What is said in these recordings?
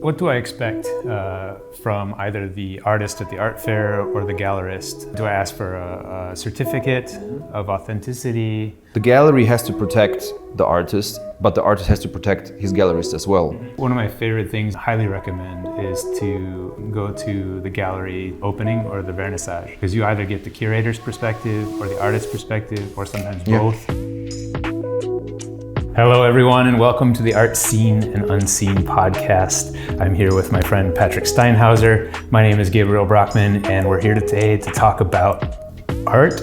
What do I expect from either the artist at the art fair or the gallerist? Do I ask for a certificate of authenticity? The gallery has to protect the artist, but the artist has to protect his gallerist as well. One of my favorite things I highly recommend is to go to the gallery opening or the vernissage, because you either get the curator's perspective or the artist's perspective, or sometimes both. Hello everyone, and welcome to the Art Seen and Unseen podcast. I'm here with my friend Patrik Steinhauser. My name is Gabriel Brockman, and we're here today to talk about art.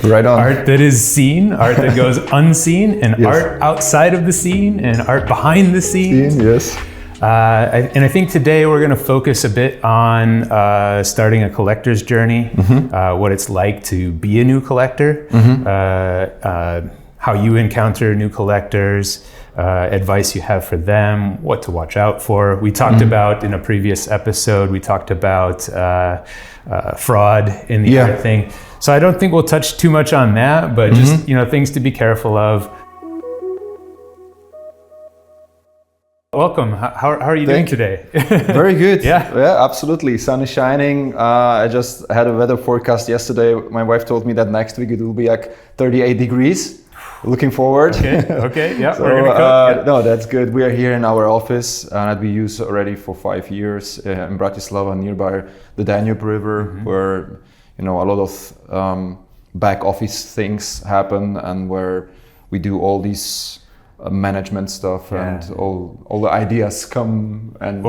Right on. Art that is seen, art that goes unseen, and Yes. art outside of the scene, and art behind the scenes. Yes. And I think today we're going to focus a bit on starting a collector's journey, what it's like to be a new collector, how you encounter new collectors, advice you have for them, what to watch out for. We talked about, in a previous episode, we talked about fraud in the art thing. So I don't think we'll touch too much on that, but just, things to be careful of. Welcome. How are you doing today? Very good. Yeah, absolutely. Sun is shining. I just had a weather forecast yesterday. My wife told me that next week it will be like 38 degrees. Looking forward. Okay. Yeah, So, we're gonna cook. Yeah. No, that's good. We are here in our office that we use already for 5 years in Bratislava, nearby the Danube River, where a lot of back office things happen, and where we do all these management stuff and all the ideas come. And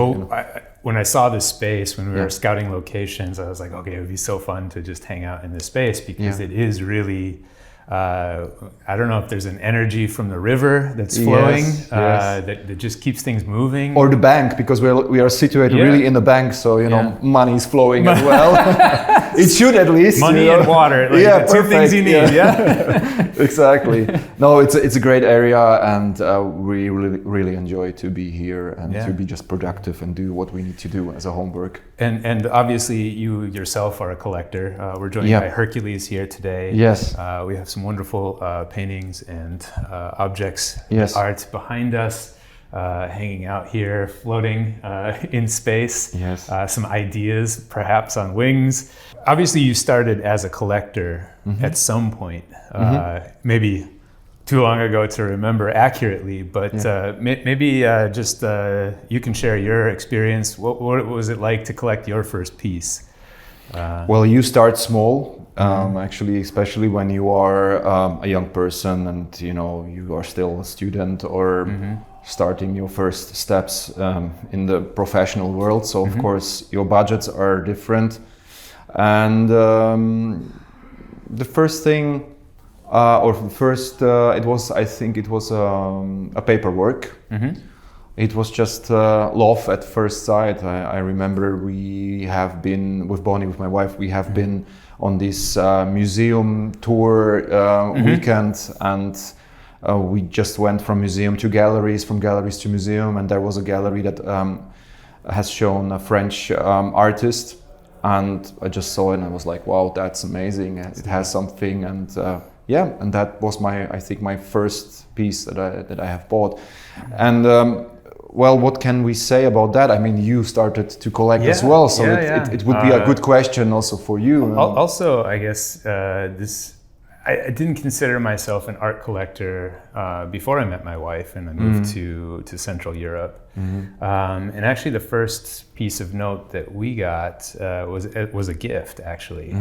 when I saw this space, when we were scouting locations, I was like, okay, it would be so fun to just hang out in this space, because it is really. I don't know if there's an energy from the river that's flowing that just keeps things moving. Or the bank, because we are situated really in the bank, so money is flowing as well. It should, at least. Money and water, the two things you need. Exactly. No, it's a great area, and we really enjoy to be here and to be just productive and do what we need to do as a homework. And obviously you yourself are a collector. We're joined by Hercules here today. Yes. We have some wonderful paintings and objects, art behind us, hanging out here, floating in space. Yes. Some ideas perhaps on wings. Obviously you started as a collector at some point, maybe too long ago to remember accurately, but maybe just you can share your experience. What was it like to collect your first piece? Well, you start small, actually, especially when you are a young person and you are still a student or starting your first steps in the professional world. So of course your budgets are different, and the first thing. I think it was a paperwork. It was just love at first sight. I remember we have been, with Bonnie, with my wife, we have been on this museum tour weekend, and we just went from museum to galleries, from galleries to museum, and there was a gallery that has shown a French artist, and I just saw it and I was like, wow, that's amazing. It has something, and and that was my first piece that I have bought. And what can we say about that? I mean, you started to collect as well, so it would be a good question also for you. Also, I guess I didn't consider myself an art collector before I met my wife and I moved to Central Europe. And actually, the first piece of note that we got was a gift, actually.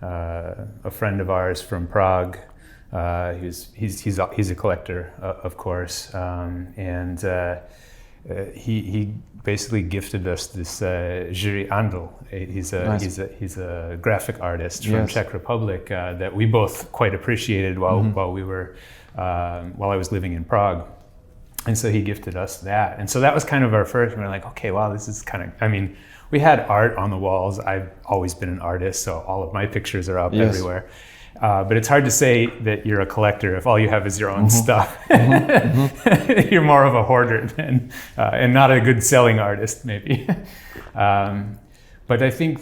A friend of ours from Prague. He's a collector, of course, and he basically gifted us this Jiří Andl. He's a graphic artist from Czech Republic that we both quite appreciated while I was living in Prague. And so he gifted us that, and so that was kind of our first. We were like, okay, wow, this is kind of. I mean, we had art on the walls. I've always been an artist, so all of my pictures are up everywhere. But it's hard to say that you're a collector if all you have is your own stuff. You're more of a hoarder and not a good selling artist, maybe. But I think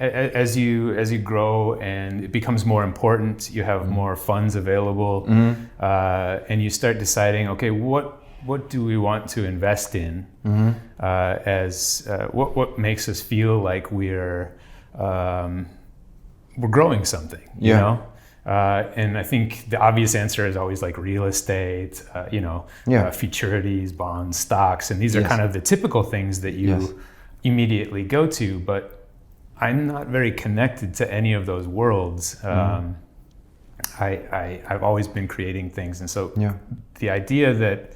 as you grow and it becomes more important, you have more funds available, and you start deciding, okay, what what do we want to invest in as what makes us feel like we're growing something, you know? And I think the obvious answer is always like real estate, futurities, bonds, stocks, and these are kind of the typical things that you immediately go to, but I'm not very connected to any of those worlds. I've always been creating things, and so the idea that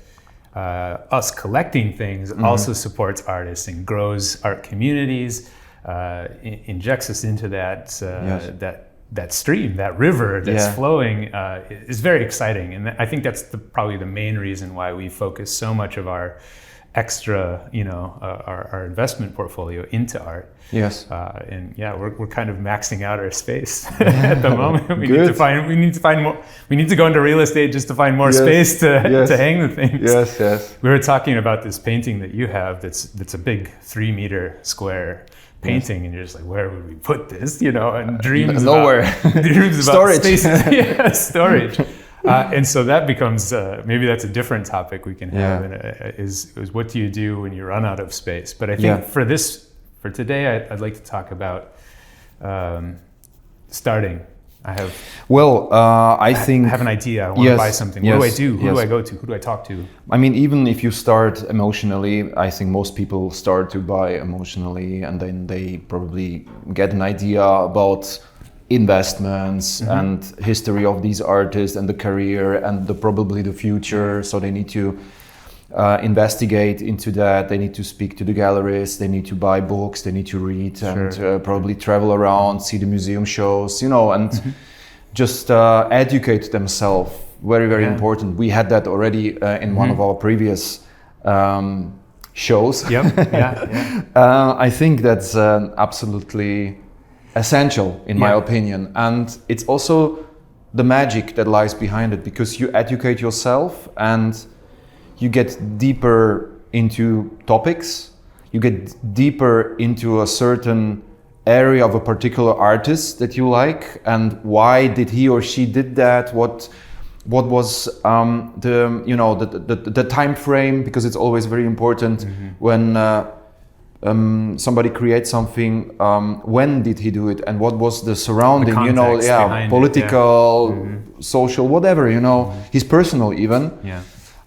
us collecting things also supports artists and grows art communities, injects us into that stream, that river that's flowing, is very exciting. And I think that's probably the main reason why we focus so much of our extra, our investment portfolio into art. Yes. We're kind of maxing out our space at the moment. We need to find more. We need to go into real estate just to find more space to hang the things. Yes, yes. We were talking about this painting that you have. That's a big 3-meter square painting, and you're just like, where would we put this? And dreams nowhere. Dreams about storage. Spaces. Storage. And so that becomes maybe that's a different topic we can have. Is what do you do when you run out of space? But I think for today, I'd like to talk about starting. I have an idea. I want to buy something. What do I do? Who do I go to? Who do I talk to? I mean, even if you start emotionally, I think most people start to buy emotionally, and then they probably get an idea about investments and history of these artists and the career and probably the future. So they need to investigate into that. They need to speak to the gallerists. They need to buy books. They need to read and probably travel around, see the museum shows, and just educate themselves. Very, very important. We had that already in one of our previous shows. I think that's absolutely essential in my opinion. And it's also the magic that lies behind it, because you educate yourself and you get deeper into topics, you get deeper into a certain area of a particular artist that you like, and why did he or she did that, what was the time frame, because it's always very important when somebody creates something, when did he do it and what was the surrounding, political, social, whatever, his personal even.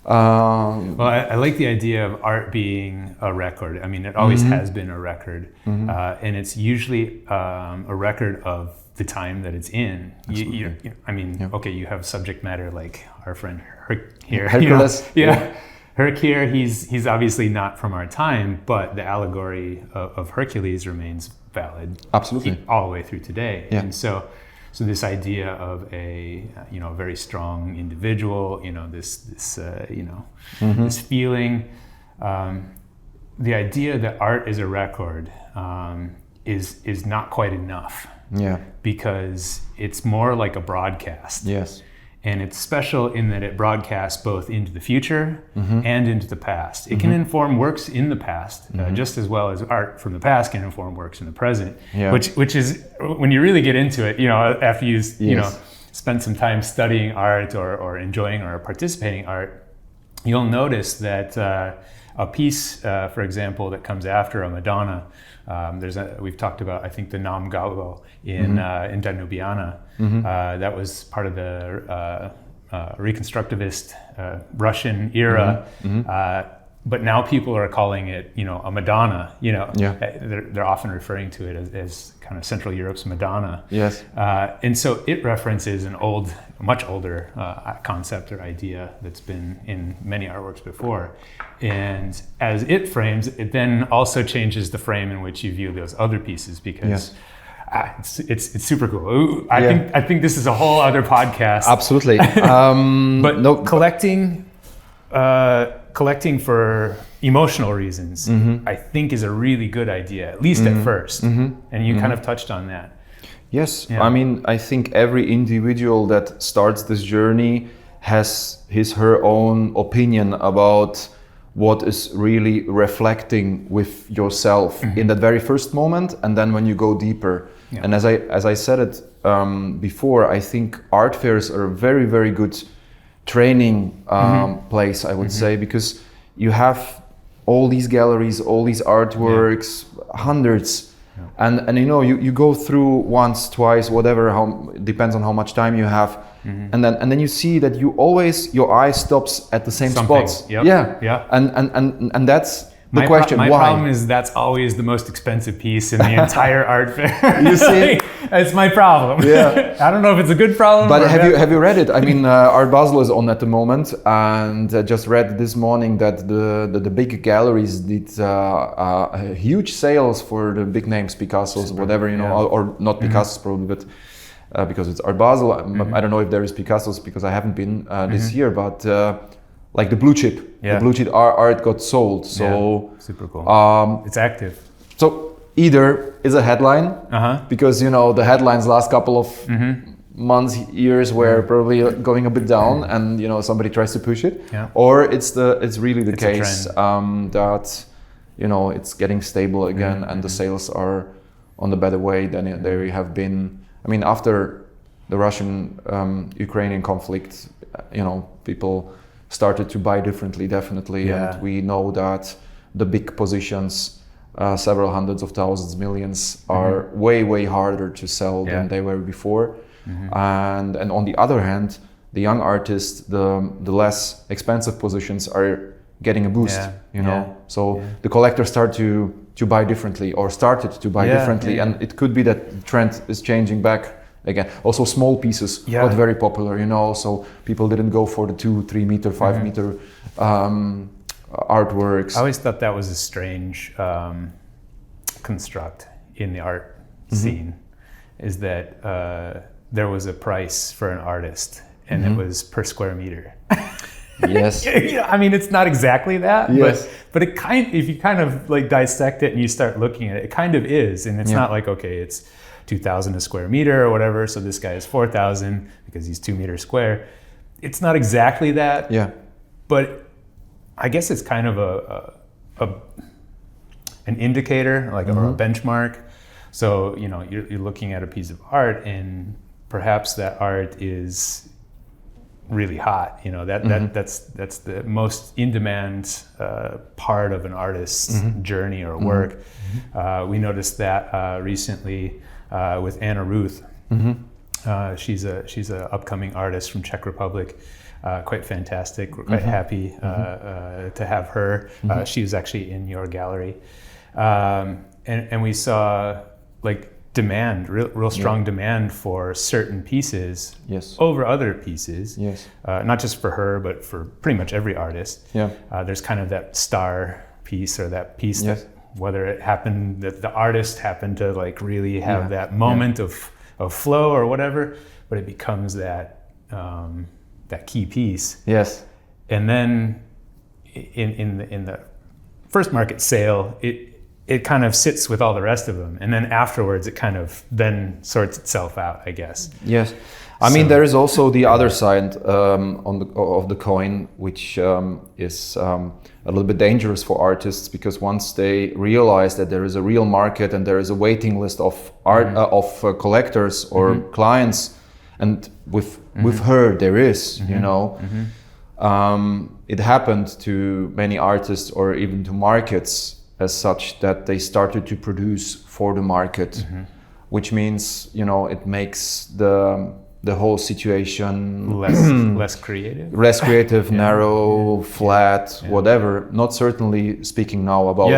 Well, I like the idea of art being a record. I mean, it always has been a record, and it's usually a record of the time that it's in. You have subject matter like our friend here. Hercules. Herc here, he's obviously not from our time, but the allegory of Hercules remains valid. Absolutely. All the way through today. Yeah. And so this idea of a very strong individual, this feeling, the idea that art is a record is not quite enough. Yeah. Because it's more like a broadcast. Yes. And it's special in that it broadcasts both into the future and into the past. It can inform works in the past just as well as art from the past can inform works in the present. Yeah. Which is, when you really get into it, after you spend some time studying art or enjoying or participating art, you'll notice that a piece, for example, that comes after a Madonna. We've talked about, I think, the Nam Gallo in Danubiana. That was part of the reconstructivist Russian era. But now people are calling it, a Madonna. They're often referring to it as kind of Central Europe's Madonna. Yes. And so it references an much older concept or idea that's been in many artworks before. And as it frames, it then also changes the frame in which you view those other pieces, because it's super cool. I think this is a whole other podcast. Absolutely. Collecting for emotional reasons, I think, is a really good idea, at least at first. And you kind of touched on that. Yes. Yeah. I mean, I think every individual that starts this journey has her own opinion about what is really reflecting with yourself in that very first moment, and then when you go deeper. Yeah. And as I said it before, I think art fairs are a very, very good training place, I would say, because you have all these galleries, all these artworks, hundreds. And you know, you go through once, twice, whatever, depends on how much time you have. And then you see that your eye stops at the same spots. And that's the question. My why? problem is that's always the most expensive piece in the entire art fair. You see, it's my problem. Yeah. I don't know if it's a good problem. But have you read it? I mean, Art Basel is on at the moment, and I just read this morning that the big galleries did huge sales for the big names, Picasso's, whatever, you know, or not Picasso's probably, but because it's Art Basel. I don't know if there is Picasso's because I haven't been this year, but like the blue chip art got sold. So super cool. It's active. So either is a headline because you know the headlines last couple of months, years were probably going a bit down, and you know somebody tries to push it, or it's really the case that you know it's getting stable again, and the sales are on the better way than they have been. I mean, after the Russian-Ukrainian conflict, you know, people started to buy differently, definitely, and we know that the big positions, several hundreds of thousands, millions, are way harder to sell than they were before. And on the other hand, the young artists, the less expensive positions are getting a boost, you know. So the collectors start to buy differently, or started to buy differently, and it could be that the trend is changing back again. Also small pieces got very popular, you know, so people didn't go for the 2-3 meter, 5 meter artworks. I always thought that was a strange construct in the art scene, is that there was a price for an artist and it was per square meter. Yes. I mean, it's not exactly that, but it if you kind of like dissect it and you start looking at it, it kind of is. And it's not like, okay, it's 2,000 a square meter or whatever, so this guy is 4,000 because he's 2 meters square. It's not exactly that. Yeah. But I guess it's kind of an indicator, like or a benchmark. So, you know, you're looking at a piece of art, and perhaps that art is really hot. You know, that's the most in-demand part of an artist's journey or work. We noticed that recently with Anna Ruth. She's a upcoming artist from Czech Republic. Quite fantastic. We're quite happy to have her. She was actually in your gallery, and we saw like demand, real strong demand for certain pieces over other pieces. Not just for her, but for pretty much every artist. There's kind of that star piece, or that piece that, whether it happened that the artist happened to like really have that moment of flow or whatever, but it becomes that that key piece. And then in the first market sale, it kind of sits with all the rest of them, and then afterwards it kind of then sorts itself out, I guess. I mean, there is also the other side of the coin, which is a little bit dangerous for artists, because once they realize that there is a real market and there is a waiting list of collectors or clients, and with her there is, you know, it happened to many artists, or even to markets as such, that they started to produce for the market, which means, you know, it makes the whole situation less creative, narrow, flat, whatever. Not certainly speaking now about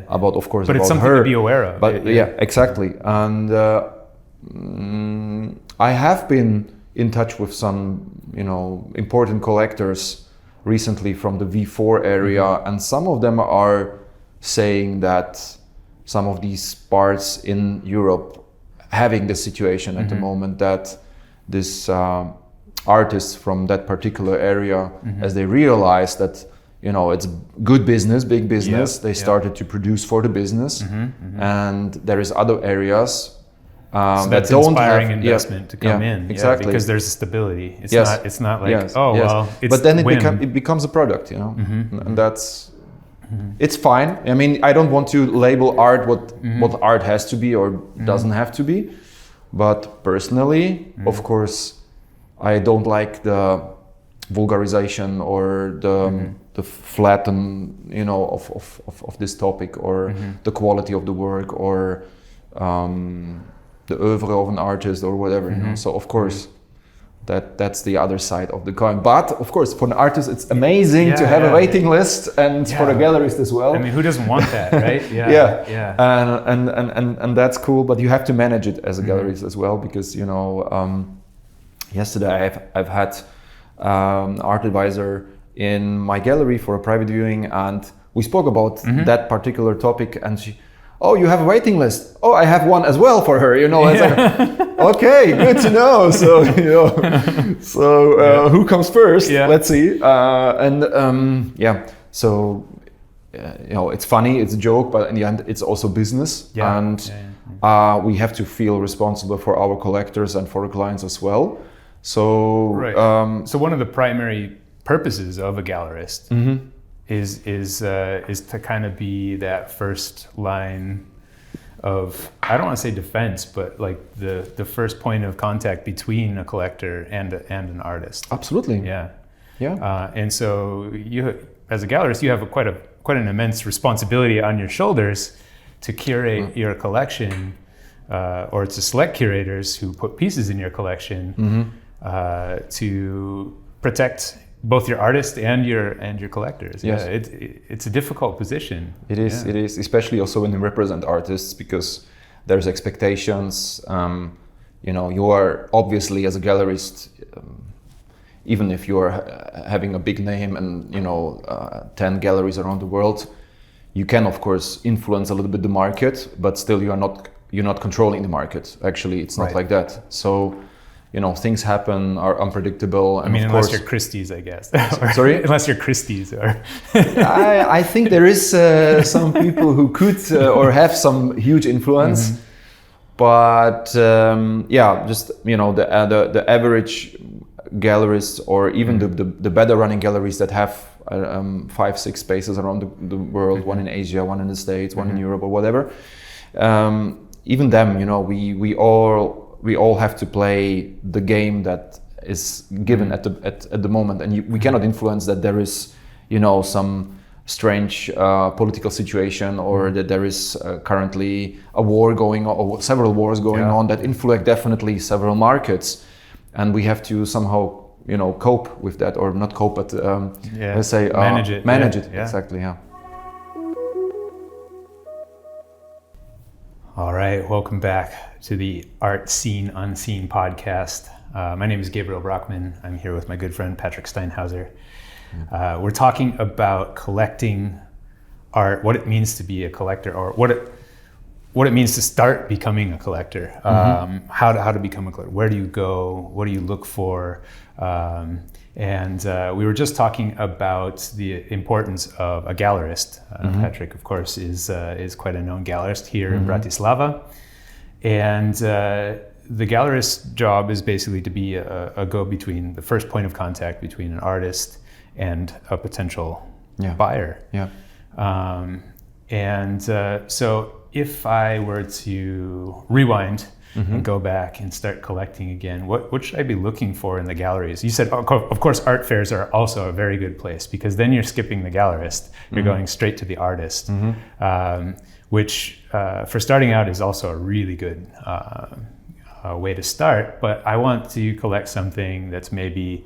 about, of course, but about it's something her, to be aware of. But exactly. And I have been in touch with some, you know, important collectors recently from the V4 area, and some of them are saying that some of these parts in Europe having the situation at the moment, that this artists from that particular area, as they realize that, you know, it's good business, big business, they started to produce for the business, and there is other areas so that don't inspiring investment to come in, because there's stability. It's not like it's but then it becomes a product, you know, and that's. It's fine. I mean, I don't want to label art what art has to be or doesn't have to be, but personally, of course, I don't like the vulgarization or the flatten, you know, of this topic, or the quality of the work, or the oeuvre of an artist, or whatever. You know? So of course, that's the other side of the coin. But of course, for an artist, it's amazing to have a waiting list, and for a gallerist as well. I mean, who doesn't want that, right? And that's cool. But you have to manage it as a gallerist as well, because, you know, yesterday I've had art advisor in my gallery for a private viewing, and we spoke about that particular topic, and she, oh, you have a waiting list. Oh, I have one as well for her, you know. It's like, okay, good to know. So, you know, who comes first? Let's see. So, you know, it's funny, it's a joke, but in the end, it's also business. And we have to feel responsible for our collectors and for our clients as well. So, so one of the primary purposes of a gallerist is to kind of be that first line of, I don't want to say defense, but like the first point of contact between a collector and an artist. Absolutely. And so you, as a gallerist, you have quite an immense responsibility on your shoulders to curate your collection, or to select curators who put pieces in your collection, to protect both your artist and your collectors. It's a difficult position. It is, especially also when you represent artists, because there's expectations. You know, you are obviously, as a gallerist, even if you are having a big name and, you know, 10 galleries around the world, you can of course influence a little bit the market, but still you're not controlling the market. Actually, it's not like that. So, you know, things happen, are unpredictable. And I mean, of unless course, you're Christie's, I guess. Sorry? Unless you're Christie's. Or I think there is some people who could or have some huge influence. But just, you know, the average gallerist, or even the better running galleries that have 5-6 spaces around the world, one in Asia, one in the States, one in Europe, or whatever. Even them, you know, we all have to play the game that is given at the moment, and we cannot influence that there is, you know, some strange political situation, or that there is currently a war going on, or several wars going on that influence definitely several markets, and we have to somehow, you know, cope with that, or not cope, but let's say manage it. Exactly. All right, welcome back to the Art Seen Unseen podcast. My name is Gabriel Brockman. I'm here with my good friend Patrik Steinhauser. We're talking about collecting art, what it means to be a collector, or what it means to start becoming a collector. How to become a collector. Where do you go? What do you look for? And we were just talking about the importance of a gallerist. Patrik, of course, is quite a known gallerist here in Bratislava. And the gallerist's job is basically to be a go-between, the first point of contact between an artist and a potential buyer. So if I were to rewind and go back and start collecting again, what should I be looking for in the galleries? You said, of course, art fairs are also a very good place, because then you're skipping the gallerist. You're going straight to the artist, which for starting out is also a really good way to start. But I want to collect something that's maybe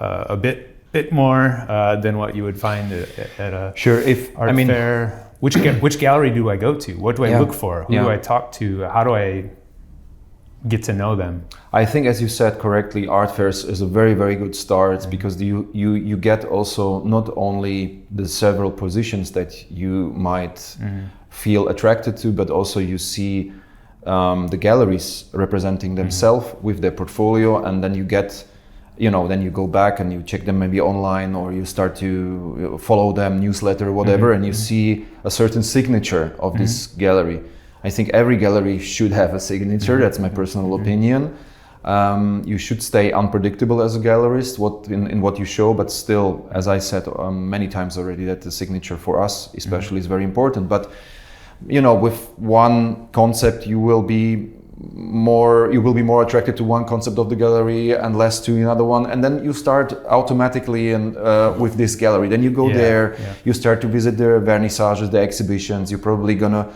a bit more than what you would find at a art fair. Which gallery do I go to? What do I look for? Who do I talk to? How do I get to know them? I think, as you said correctly, art fairs is a very, very good start, because you get also not only the several positions that you might feel attracted to, but also you see the galleries representing themselves with their portfolio, and then you get, you know, then you go back and you check them maybe online, or you start to follow them, newsletter or whatever, and you see a certain signature of this gallery. I think every gallery should have a signature. That's my personal opinion. You should stay unpredictable as a gallerist in what you show, but still, as I said many times already, that the signature for us especially is very important. But, you know, with one concept you will be you will be more attracted to one concept of the gallery and less to another one, and then you start automatically with this gallery. Then you go there, you start to visit the vernissages, the exhibitions. You're probably gonna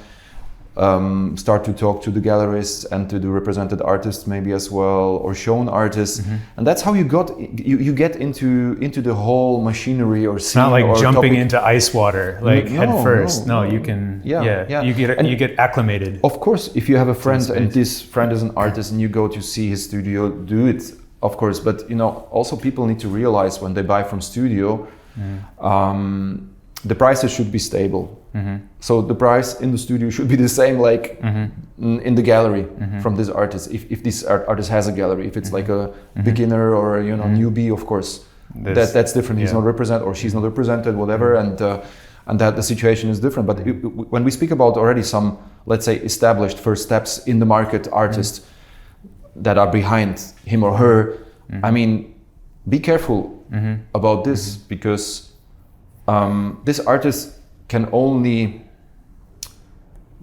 start to talk to the gallerists and to the represented artists maybe as well, or shown artists, and that's how you get into the whole machinery or scene. It's not like jumping topic. into ice water head first. No, you can. You get acclimated. Of course, if you have a friend and this friend is an artist and you go to see his studio, do it, of course. But also people need to realize when they buy from studio, the prices should be stable. So the price in the studio should be the same like in the gallery from this artist. If this artist has a gallery, if it's like a beginner or newbie, of course, that's different. He's not represented or she's not represented, whatever, and that the situation is different. But when we speak about already some, let's say, established first steps in the market artists that are behind him or her, I mean, be careful about this because this artist can only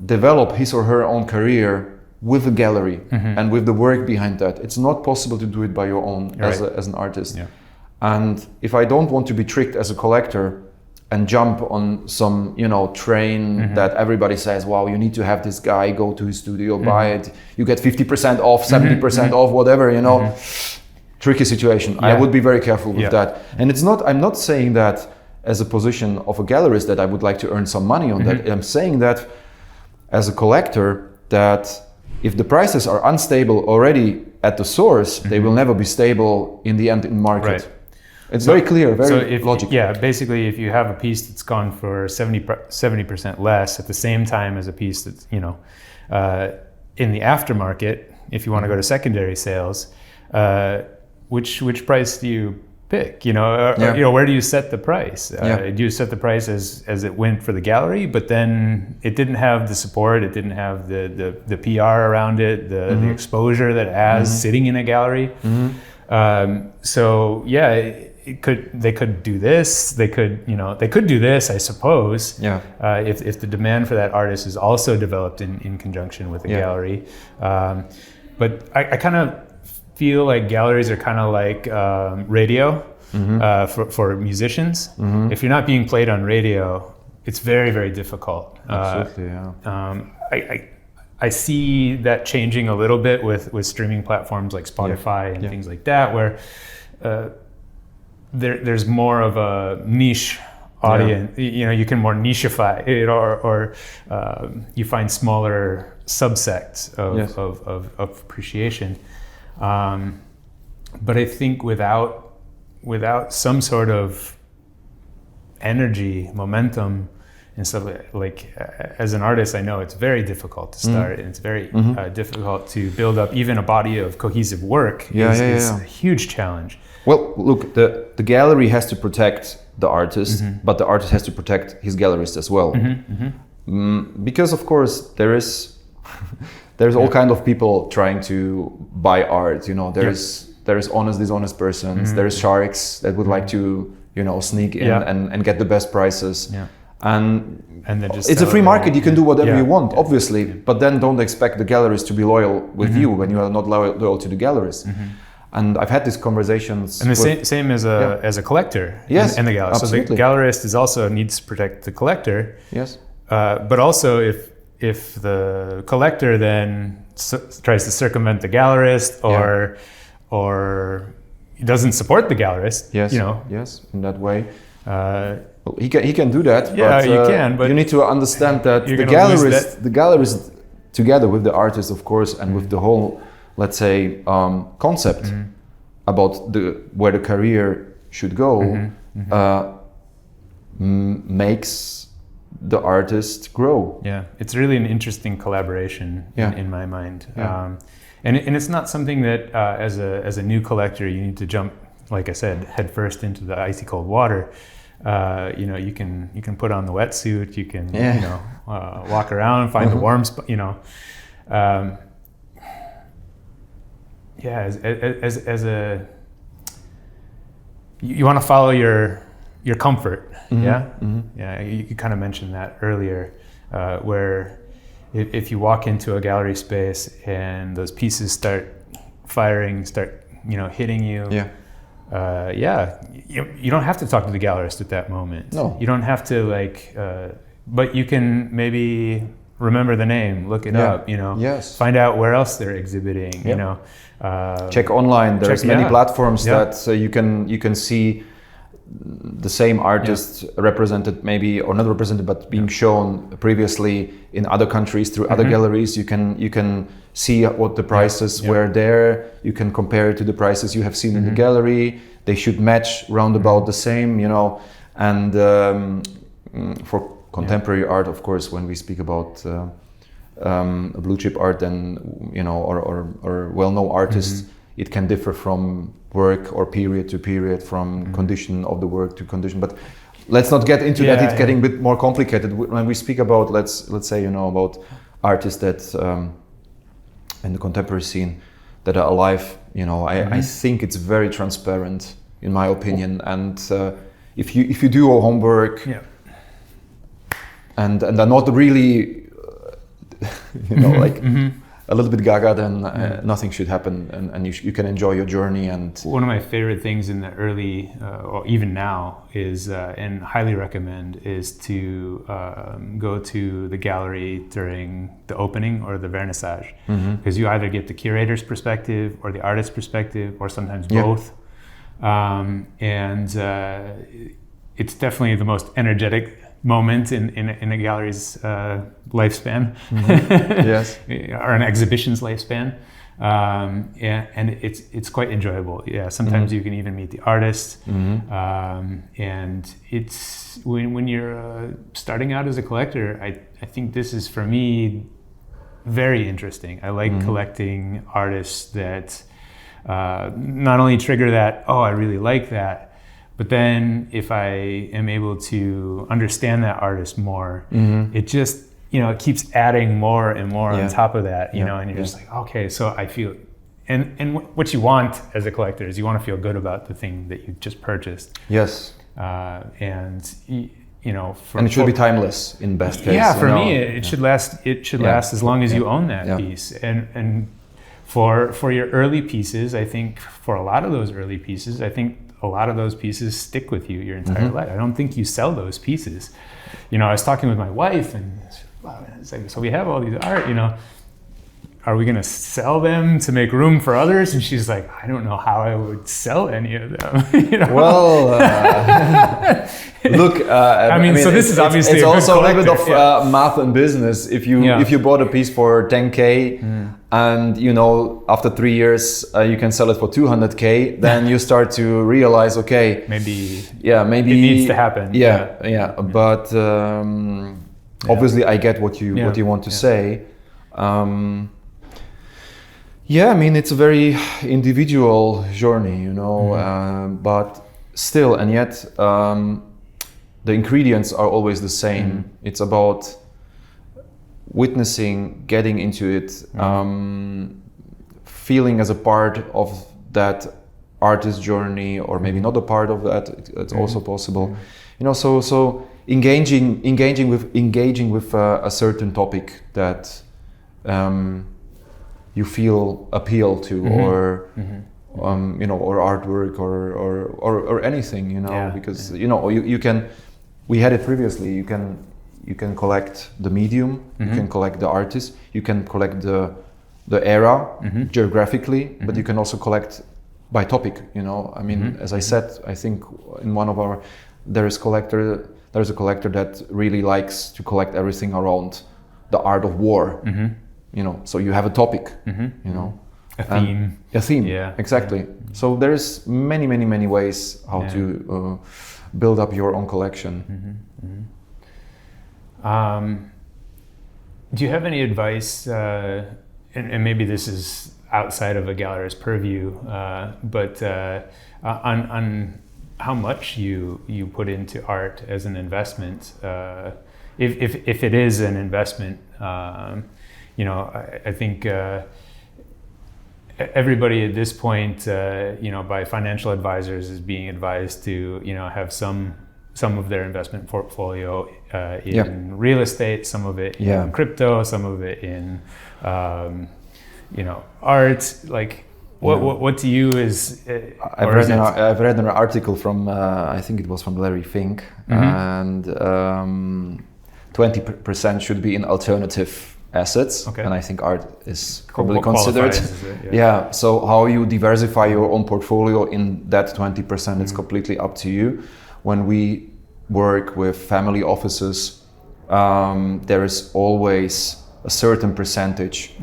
develop his or her own career with a gallery and with the work behind that. It's not possible to do it by your own as an artist. Yeah. And if I don't want to be tricked as a collector and jump on some train that everybody says, wow, you need to have this guy, go to his studio, buy it, you get 50% off, 70% off, whatever, tricky situation. I would be very careful with that. And I'm not saying that as a position of a gallerist that I would like to earn some money on that. I'm saying that as a collector, that if the prices are unstable already at the source, they will never be stable in the end in market. Right. It's very clear, very logical. Yeah, basically if you have a piece that's gone for 70% less at the same time as a piece that's, in the aftermarket, if you want to go to secondary sales, which price do you pick? Where do you set the price? Do you set the price as it went for the gallery, but then it didn't have the support, it didn't have the PR around it, the exposure that it has sitting in a gallery. They could do this. They could do this, I suppose. If the demand for that artist is also developed in conjunction with a gallery. But I kind of feel like galleries are kind of like radio for musicians. If you're not being played on radio, it's very, very difficult. Absolutely, I see that changing a little bit with streaming platforms like Spotify and things like that, where there's more of a niche audience. You can more nicheify it, or you find smaller subsects of appreciation. But I think without some sort of energy, momentum, and stuff like as an artist, I know it's very difficult to start, and it's very difficult to build up even a body of cohesive work. It's a huge challenge. Well, look, the gallery has to protect the artist, but the artist has to protect his gallerist as well, because of course there's all kind of people trying to buy art. There's honest, dishonest persons. There's sharks that would like to sneak in and get the best prices. And it's a free market. You can do whatever you want, obviously, but then don't expect the gallerist to be loyal with you when you are not loyal to the gallerist. And I've had these conversations. And the same as a collector in the gallery. Absolutely. So the gallerist also needs to protect the collector. Yes. But also if the collector then tries to circumvent the gallerist or doesn't support the gallerist, yes, in that way. He can do that. But, you can. But you need to understand that the gallerist, together with the artist, of course, and with the whole, let's say, concept about where the career should go, makes the artist grow. Yeah, it's really an interesting collaboration in my mind. And it's not something that as a new collector you need to jump, like I said, head first into the icy cold water. You can put on the wetsuit, you can walk around, find the warm spot. As a you want to follow your comfort. You kind of mentioned that earlier, where if you walk into a gallery space and those pieces start firing, hitting you. You don't have to talk to the gallerist at that moment. No. You don't have to but you can maybe remember the name, look it up, Yes. find out where else they're exhibiting, check online. There's many platforms that you can see the same artist represented, maybe, or not represented, but being shown previously in other countries through other galleries. You can see what the prices were there. You can compare it to the prices you have seen in the gallery. They should match round about the same, and for contemporary art, of course, when we speak about blue chip art, then or well-known artists, it can differ from work or period to period, from condition of the work to condition. But let's not get into that. It's getting a bit more complicated when we speak about let's say about artists that in the contemporary scene that are alive. I think it's very transparent, in my opinion. And if you do your homework. And are not really, a little bit gaga, then nothing should happen, and you can enjoy your journey. And one of my favorite things in the early, or even now, is and highly recommend, is to go to the gallery during the opening or the vernissage, because you either get the curator's perspective or the artist's perspective, or sometimes both, and it's definitely the most energetic moment in a gallery's lifespan, yes, or an exhibition's lifespan, and it's quite enjoyable. Sometimes you can even meet the artist, and it's when you're starting out as a collector, I think this is, for me, very interesting. I like collecting artists that not only trigger that, I really like that, but then if I am able to understand that artist more, it just, it keeps adding more and more on top of that, and you're just like, okay, so I feel, and what you want as a collector is you want to feel good about the thing that you just purchased. Yes. And it should be timeless in best case. Yeah, for me, it should last. It should last as long as you own that piece. And for your early pieces, I think for a lot of those early pieces, a lot of those pieces stick with you your entire life. I don't think you sell those pieces. I was talking with my wife, and it's like, so we have all these art, are we going to sell them to make room for others? And she's like, I don't know how I would sell any of them. Well, look, so this is obviously it's also a little bit of math and business. If you bought a piece for 10K and after 3 years you can sell it for 200K, then you start to realize, okay, maybe it needs to happen. But obviously I get what you want to say. It's a very individual journey, but still, and yet the ingredients are always the same. It's about witnessing, getting into it, feeling as a part of that artist journey, or maybe not a part of that. It's also possible, So engaging with a certain topic that you feel appeal to, or or artwork, or anything, because you can. We had it previously. You can collect the medium, you can collect the artist, you can collect the era geographically, but you can also collect by topic. As I said, I think in one of there's a collector that really likes to collect everything around the art of war. So you have a topic, a theme. A theme, exactly. So there's many ways how to build up your own collection. Do you have any advice, and maybe this is outside of a gallerist's purview, but on how much you put into art as an investment, if it is an investment? I think everybody at this point, by financial advisors, is being advised to, have some some of their investment portfolio in real estate, some of it in crypto, some of it in art. Like, what to you is? I've read an article from I think it was from Larry Fink, and 20% should be in alternative assets, and I think art is probably considered. So how you diversify your own portfolio in that 20%, it's completely up to you. When we work with family offices, there is always a certain percentage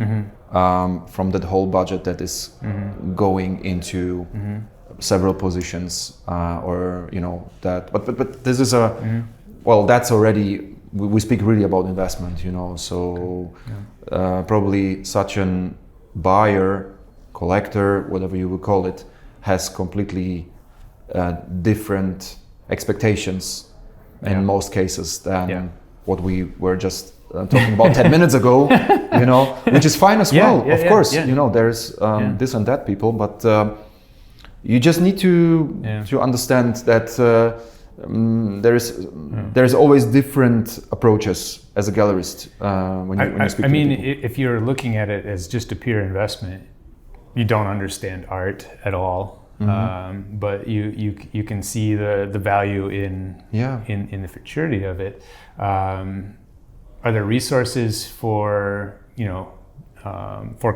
from that whole budget that is going into several positions, or that. But this is that's already. We speak really about investment, so probably such an buyer, collector, whatever you would call it, has completely different expectations in most cases than what we were just talking about 10 minutes ago, which is fine as well, of course. There's this and that people, but you just need to understand that there's always different approaches as a gallerist when you speak to people. If you're looking at it as just a pure investment, you don't understand art at all. But you can see the value in the futurity of it. Are there resources for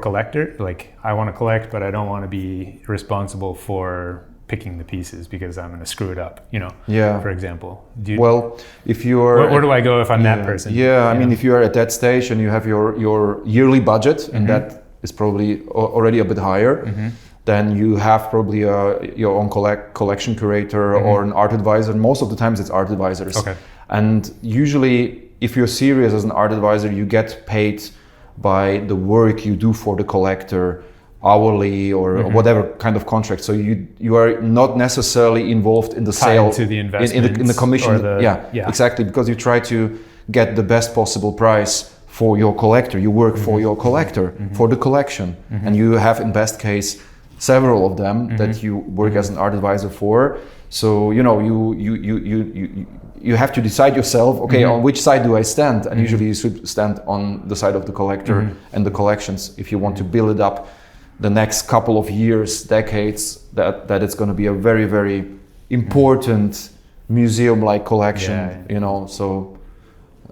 collector? Like, I want to collect, but I don't want to be responsible for picking the pieces because I'm going to screw it up, for example. If you're... Where do I go if I'm that person? I mean, if you are at that stage and you have your yearly budget, and that is probably already a bit higher, then you have probably your own collection curator or an art advisor. Most of the times it's art advisors. Okay. And usually, if you're serious as an art advisor, you get paid by the work you do for the collector, hourly or whatever kind of contract. So you are not necessarily involved in the sale, to the investment, in the commission. Exactly, because you try to get the best possible price for your collector. You work for your collector, for the collection, and you have, in best case, several of them that you work as an art advisor for. So you have to decide yourself, okay, on which side do I stand? And usually you should stand on the side of the collector and the collections if you want to build it up the next couple of years, decades, that it's going to be a very, very important museum-like collection, so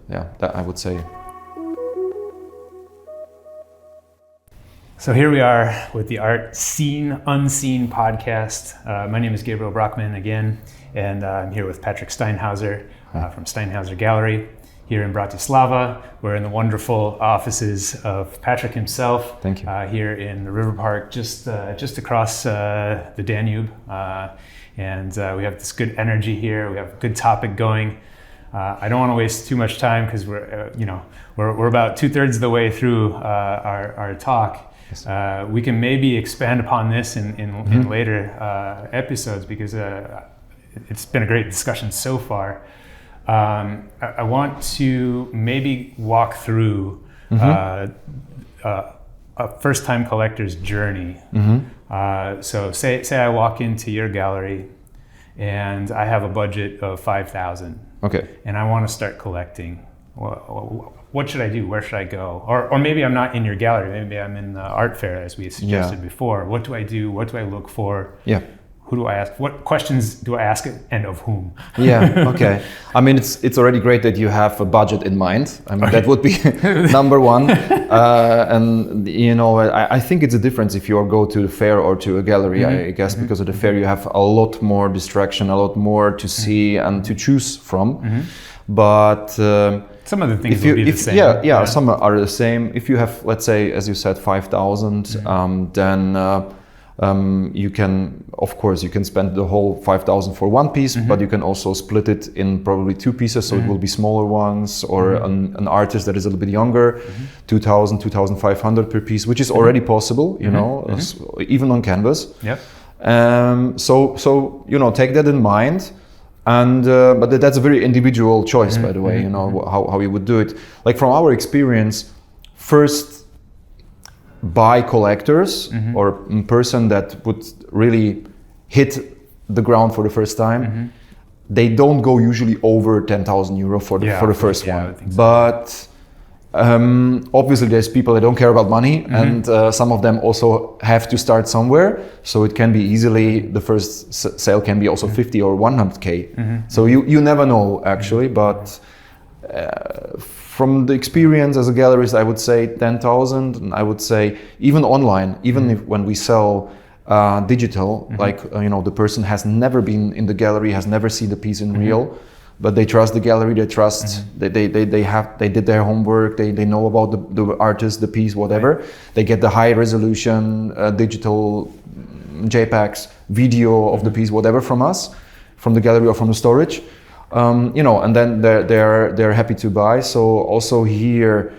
that I would say. So here we are with the Art Seen Unseen podcast. My name is Gabriel Brockman again, and I'm here with Patrik Steinhauser from Steinhauser Gallery here in Bratislava. We're in the wonderful offices of Patrik himself. Thank you. Here in the River Park, just across the Danube, and we have this good energy here. We have a good topic going. I don't want to waste too much time because we're about 2/3 of the way through our talk. We can maybe expand upon this in later episodes because it's been a great discussion so far. I want to maybe walk through a first-time collector's journey. So say I walk into your gallery and I have a budget of 5,000. Okay. And I want to start collecting. What should I do? Where should I go? Or maybe I'm not in your gallery. Maybe I'm in the art fair, as we suggested before. What do I do? What do I look for? Yeah. Who do I ask? What questions do I ask, and of whom? Okay. I mean, it's already great that you have a budget in mind. I mean, that would be number one. And I think it's a difference if you go to the fair or to a gallery. I guess because at the fair you have a lot more distraction, a lot more to see and to choose from. But some of the things will be the same. Some are the same. If you have, let's say, as you said, 5,000, then you can, of course, you can spend the whole 5,000 for one piece, but you can also split it in probably two pieces, so it will be smaller ones, or an artist that is a little bit younger, 2,000, 2,500 per piece, which is already possible, even on canvas. Yep. So take that in mind. And but that's a very individual choice, by the way, how you would do it. Like from our experience, first buy collectors or a person that would really hit the ground for the first time, they don't go usually over 10,000 euro for the first one. I think so. But obviously there's people that don't care about money, and some of them also have to start somewhere. So it can be easily, the first sale can be also 50 or 100K. So you never know actually, but from the experience as a gallerist, I would say 10,000, and I would say even online, even if when we sell digital, like the person has never been in the gallery, has never seen the piece in real, but they trust the gallery, they trust they did their homework, they know about the artist, the piece, whatever. They get the high resolution digital JPEGs, video of the piece, whatever from us, from the gallery or from the storage. And then they're happy to buy. So also here,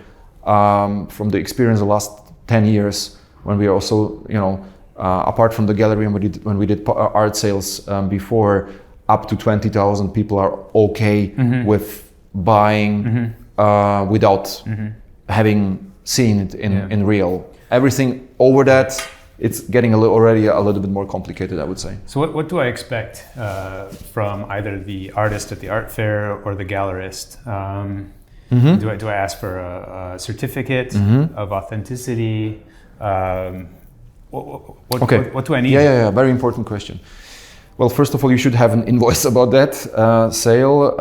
from the experience the last 10 years, when we also, apart from the gallery and when we did art sales before, up to 20,000 people are okay with buying without having seen it in real. Everything over that, it's getting already a little bit more complicated, I would say. So what do I expect from either the artist at the art fair or the gallerist? Do I ask for a certificate of authenticity? What do I need? Yeah. Very important question. Well, first of all, you should have an invoice about that sale.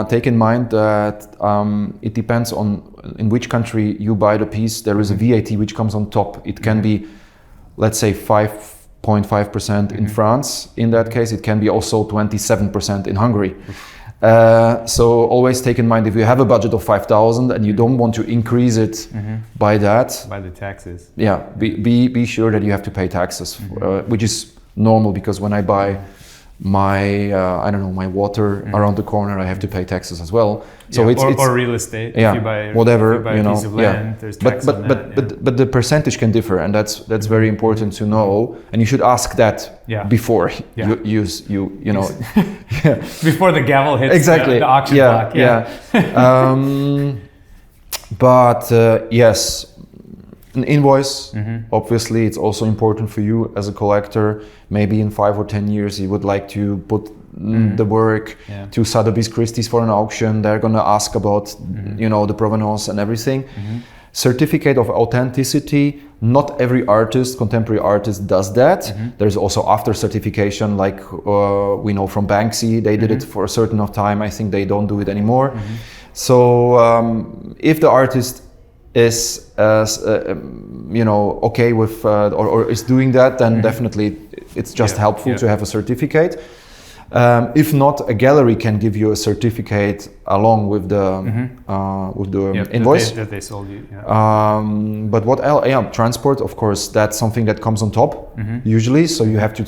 Take in mind that it depends on in which country you buy the piece. There is a VAT which comes on top. It can be, let's say, 5.5% in France. In that case, it can be also 27% in Hungary. So always take in mind, if you have a budget of 5,000 and you don't want to increase it by that, by the taxes. Yeah, be sure that you have to pay taxes, which is normal, because when I buy my my water around the corner, I have to pay taxes as well. So it's real estate. Yeah, if you buy, whatever, if you buy a piece of land, there's tax on that. But the percentage can differ, and that's very important to know. And you should ask that before you know before the gavel hits exactly the auction block. But yes. An invoice, obviously, it's also important for you as a collector. Maybe in 5 or 10 years, you would like to put the work to Sotheby's Christie's for an auction. They're gonna ask about, the provenance and everything. Certificate of authenticity. Not every artist, contemporary artist, does that. There's also after certification, like we know from Banksy, they did it for a certain of time. I think they don't do it anymore. So if the artist is okay with or is doing that, then definitely it's just helpful to have a certificate. If not, a gallery can give you a certificate along with the invoice that they sold you. But what else? Transport, of course, that's something that comes on top usually. So you have to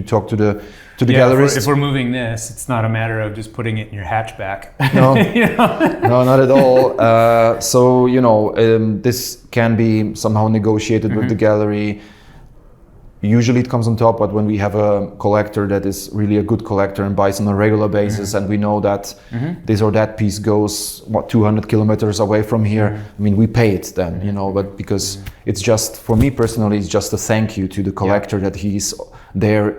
talk to the gallerist. If we're moving this, it's not a matter of just putting it in your hatchback. No, no, not at all. So this can be somehow negotiated with the gallery. Usually it comes on top, but when we have a collector that is really a good collector and buys on a regular basis, and we know that this or that piece goes 200 kilometers away from here, I mean, we pay it then, but because it's just, for me personally, it's just a thank you to the collector that he's there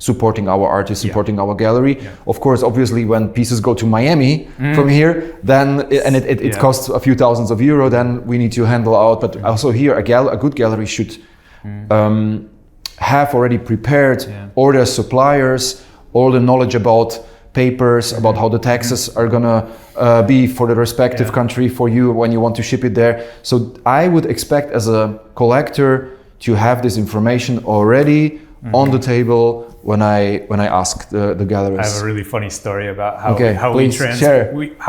supporting our artist, supporting our gallery. Of course, obviously, when pieces go to Miami from here, then it costs a few thousands of euro, then we need to handle out. But also here, a good gallery should have already prepared all their suppliers, all the knowledge about papers, about how the taxes are gonna be for the respective country for you when you want to ship it there. So I would expect as a collector to have this information already on the table when I ask the gallerist. I have a really funny story about how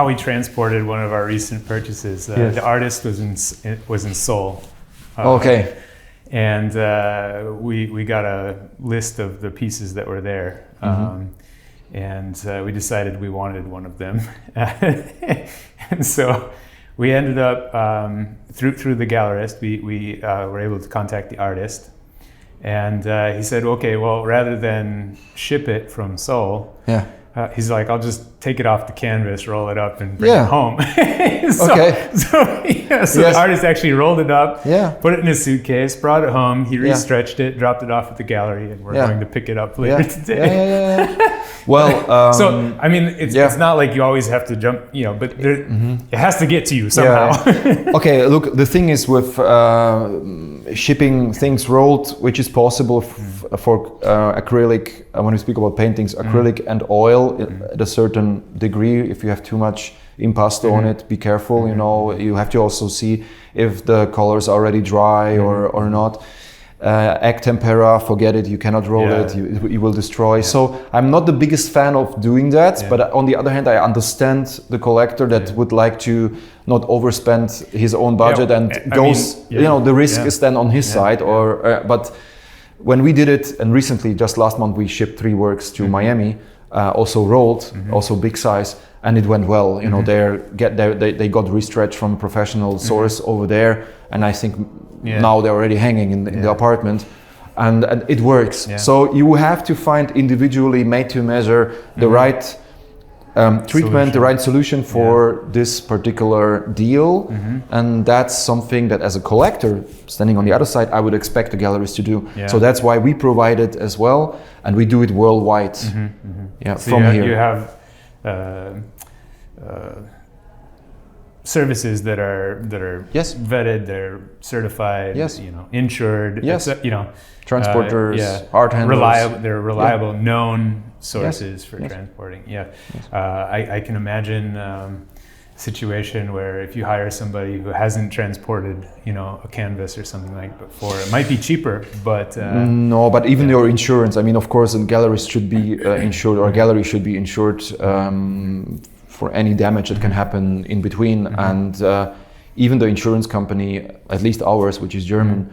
we transported one of our recent purchases. The artist was in Seoul. And we got a list of the pieces that were there, and we decided we wanted one of them. And so we ended up through the gallerist. We were able to contact the artist, and he said, "Okay, well, rather than ship it from Seoul, he's like, I'll just take it off the canvas, roll it up, and bring it home. So the artist actually rolled it up, put it in a suitcase, brought it home. He restretched it, dropped it off at the gallery, and we're going to pick it up later today. Well, so I mean, it's not like you always have to jump, but it has to get to you somehow. Okay, look, the thing is with shipping things rolled, which is possible for acrylic. When we speak about paintings, acrylic and oil at a certain degree. If you have too much impasto on it, be careful. You have to also see if the colors are already dry or not. Egg tempera, forget it. You cannot roll it. You will destroy. So I'm not the biggest fan of doing that. But on the other hand, I understand the collector that would like to not overspend his own budget and the risk is then on his side. But when we did it, and recently, just last month, we shipped 3 works to Miami, also rolled, also big size, and it went well. They got restretched from a professional source over there, and I think now they're already hanging in the apartment, and it works. So you have to find individually, made to measure, the right treatment, the right solution for this particular deal, and that's something that as a collector standing on the other side I would expect the gallerist to do. So that's why we provide it as well, and we do it worldwide. So from here you have services that are vetted, they're certified, insured, transporters, art handlers, they're reliable, known sources for transporting. I can imagine a situation where if you hire somebody who hasn't transported a canvas or something like before, it might be cheaper, but no, but even your insurance, I mean, of course, a gallerist should be insured, or a gallery should be insured for any damage that can happen in between. And even the insurance company, at least ours, which is German,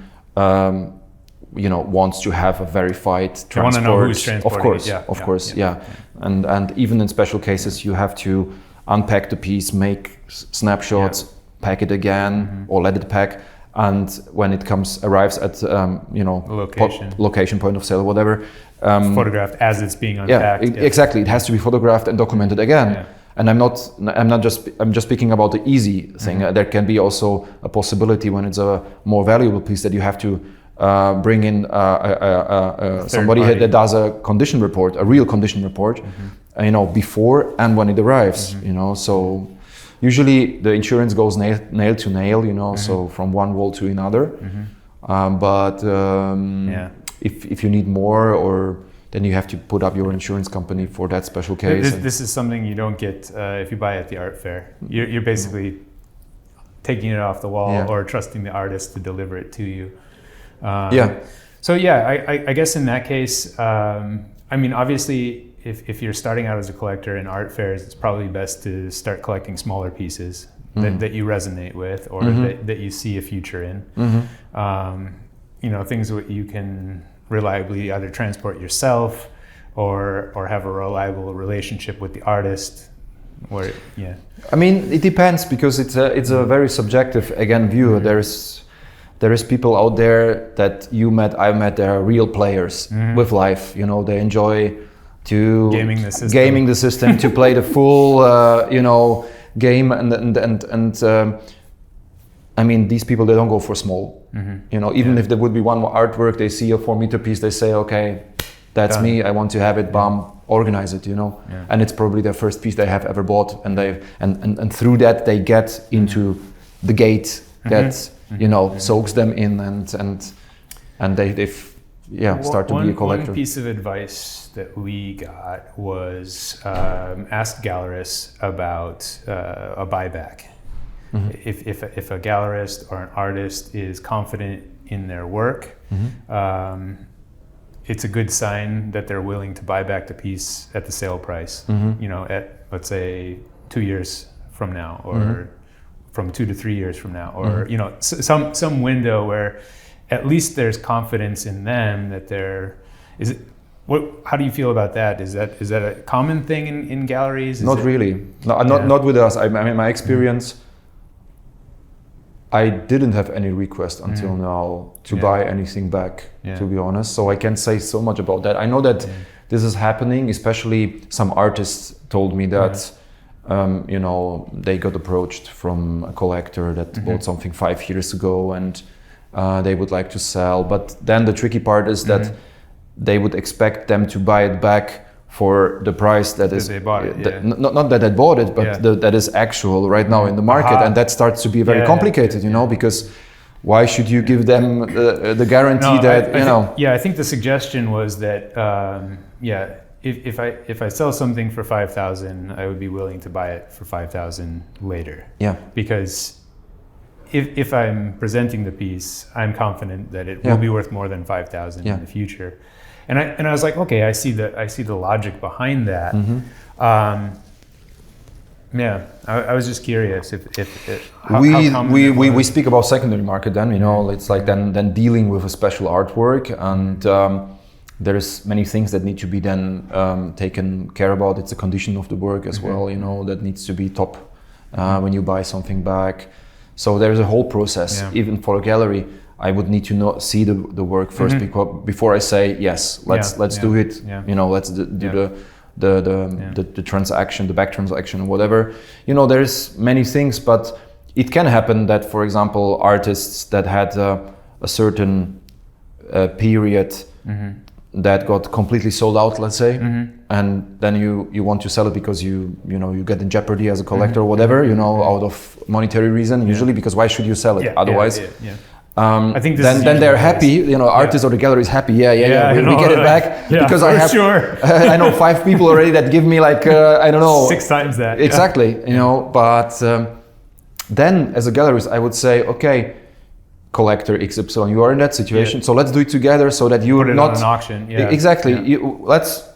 wants to have a verified transport. They want to know who's transporting. Of course. And even in special cases, you have to unpack the piece, make snapshots, pack it again, or let it pack. And when it arrives at location, point of sale, whatever, photographed as it's being unpacked. Exactly. It has to be photographed and documented again. And I'm just speaking about the easy thing. There can be also a possibility when it's a more valuable piece that you have to bring in somebody that does a condition report, a real condition report, before and when it arrives. So usually the insurance goes nail to nail. So from one wall to another. But if you need more, then you have to put up your insurance company for that special case. This is something you don't get if you buy at the art fair. You're basically taking it off the wall or trusting the artist to deliver it to you. So I guess in that case, obviously, if you're starting out as a collector in art fairs, it's probably best to start collecting smaller pieces that you resonate with, or that you see a future in. Things that you can reliably either transport yourself or have a reliable relationship with the artist. It depends, because it's a very subjective view. There is people out there that I met, they are real players with life. They enjoy to gaming the system to play the full game, and these people, they don't go for small. Even if there would be one artwork, they see a 4-meter piece, they say, okay, that's done. Me, I want to have it, organize it, and it's probably their first piece they have ever bought, and through that they get into the gate that soaks them in, and they start to be a collector. One piece of advice that we got was ask gallerists about a buyback. If a gallerist or an artist is confident in their work, it's a good sign that they're willing to buy back the piece at the sale price. At, let's say, 2 years from now, or from 2 to 3 years from now, or some window where at least there's confidence in them that they're. How do you feel about that? Is that a common thing in galleries? Not really. No, not with us. My experience. I didn't have any request until now to buy anything back, to be honest. So I can't say so much about that. I know that this is happening. Especially some artists told me that you know, they got approached from a collector that bought something 5 years ago, and they would like to sell. But then the tricky part is that they would expect them to buy it back for the price that is they bought it, not that they bought it, but that is actual right now in the market, and that starts to be very complicated, you know, because why should you give them the guarantee that you know? I think the suggestion was that if I sell something for 5,000, I would be willing to buy it for 5,000 later. Yeah. Because if I'm presenting the piece, I'm confident that it will be worth more than 5,000 in the future. And I was like, okay, I see the logic behind that. I was just curious how we speak about secondary market. Then, you know, it's like then dealing with a special artwork, and there's many things that need to be then taken care about. It's a condition of the work as well, you know, that needs to be top when you buy something back. So there's a whole process. Even for a gallery, I would need to see the work first before I say yes. Let's do it. You know, let's do the transaction, the back transaction, or whatever. You know, there's many things, but it can happen that, for example, artists that had a certain period that got completely sold out, let's say, and then you want to sell it because you get in jeopardy as a collector or whatever, you know, out of monetary reason usually, because why should you sell it otherwise? I think then they're happy, you know, artists or the gallery is happy. We get it back because I have I know 5 people already that give me like I don't know 6 times that exactly, you know. But then as a gallerist, I would say, okay, collector XY, you are in that situation, so let's do it together so that you put it not on an auction. Exactly.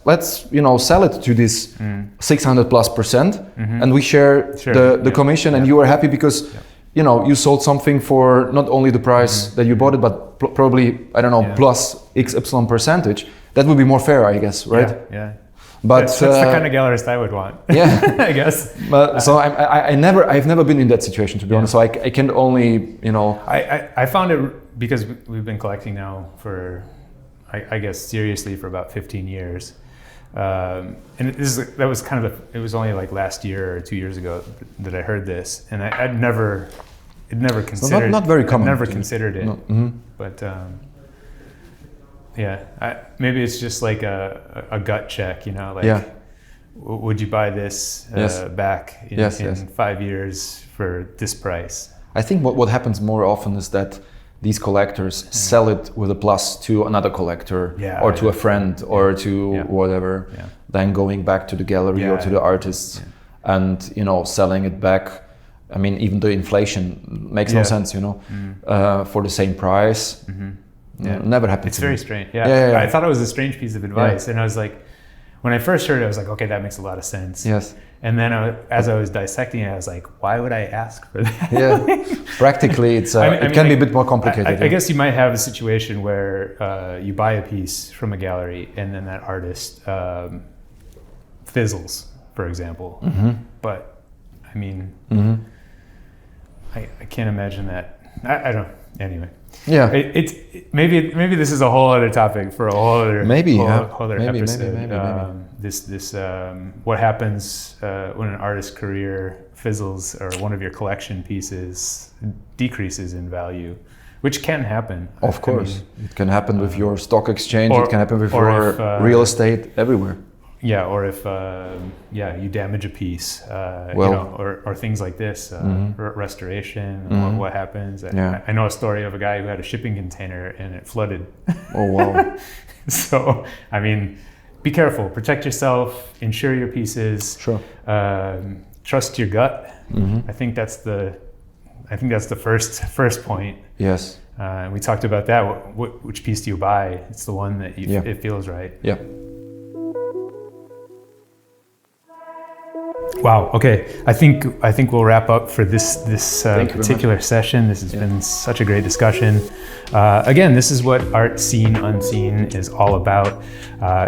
Let's you know, sell it to this 600+%, and we share the commission, and you are happy because you know, you sold something for not only the price that you bought it, but probably, I don't know, plus XY percentage. That would be more fair, I guess, right? But that's the kind of gallerist I would want. I guess. But so I've never been in that situation, to be honest. So I can only, you know. I found it because we've been collecting now for, I guess, seriously for about 15 years. And it was only like last year or 2 years ago that I heard this, and I'd never considered. So not very common. I'd never considered it, but maybe it's just like a gut check, you know, like would you buy this back in 5 years for this price? I think what happens more often is that these collectors sell it with a plus to another collector or to a friend or to whatever, then going back to the gallery or to the artists and, you know, selling it back. I mean, even the inflation makes no sense, you know, for the same price. Never happens. It's very strange. I thought it was a strange piece of advice, and I was like, when I first heard it, I was like, okay, that makes a lot of sense. And then as I was dissecting it, I was like, why would I ask for that? Practically, it can be a bit more complicated. I guess you might have a situation where you buy a piece from a gallery and then that artist fizzles, for example. But I mean, I can't imagine that. I don't. Anyway. Maybe this is a whole other topic for a whole other episode. Maybe. What happens when an artist's career fizzles or one of your collection pieces decreases in value, which can happen. Of course, it can happen with your stock exchange. It can happen with your real estate everywhere. Or if you damage a piece, you know, or things like this, restoration. What happens? I know a story of a guy who had a shipping container and it flooded. Oh wow! So I mean, be careful, protect yourself, insure your pieces. Sure. Trust your gut. I think that's the first point. Yes. We talked about that. Which piece do you buy? It's the one that it feels right. Yeah. Wow. Okay. I think we'll wrap up for this particular session. This has been such a great discussion. Again, this is what Art Seen Unseen is all about.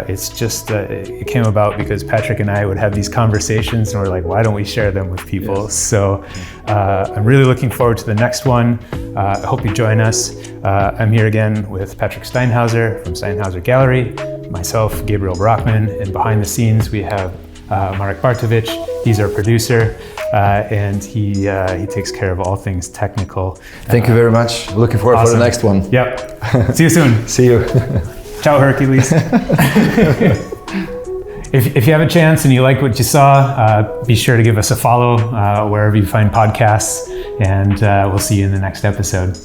It's just it came about because Patrik and I would have these conversations, and we're like, why don't we share them with people? Yes. So I'm really looking forward to the next one. I hope you join us. I'm here again with Patrik Steinhauser from Steinhauser Gallery. myself, Gabriel Brockman, and behind the scenes we have Marek Bartovich. He's our producer, and he takes care of all things technical. Thank you very much. Looking forward for the next one. Yep. See you soon. See you. Ciao, Hercules. If you have a chance and you like what you saw, be sure to give us a follow wherever you find podcasts, and we'll see you in the next episode.